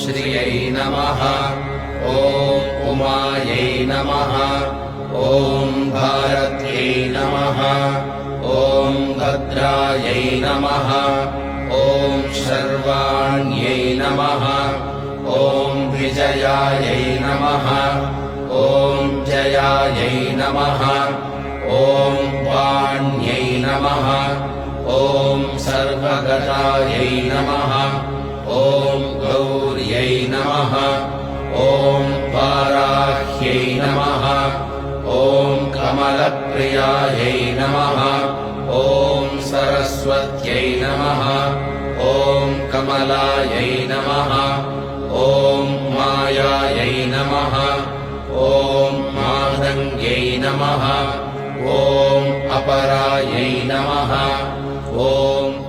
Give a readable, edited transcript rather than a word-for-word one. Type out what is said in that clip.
श्रियै नमः ॐ उमायै नमः ॐ भारत्यै नमः ॐ भद्रायै नमः ॐ शर्वाण्यै नमः ॐ विजयायै नमः ॐ जयायै नमः ॐ वाण्यै नमः ॐ सर्वगतायै नमः ॐ गौर्यै नमः ॐ वाराह्यै नमः ॐ कमलप्रियायै नमः ॐ सरस्वत्यै नमः ॐ कमलायै नमः ॐ मायायै नमः ॐ मातङ्ग्यै नमः ॐ अपरायै नमः ॐ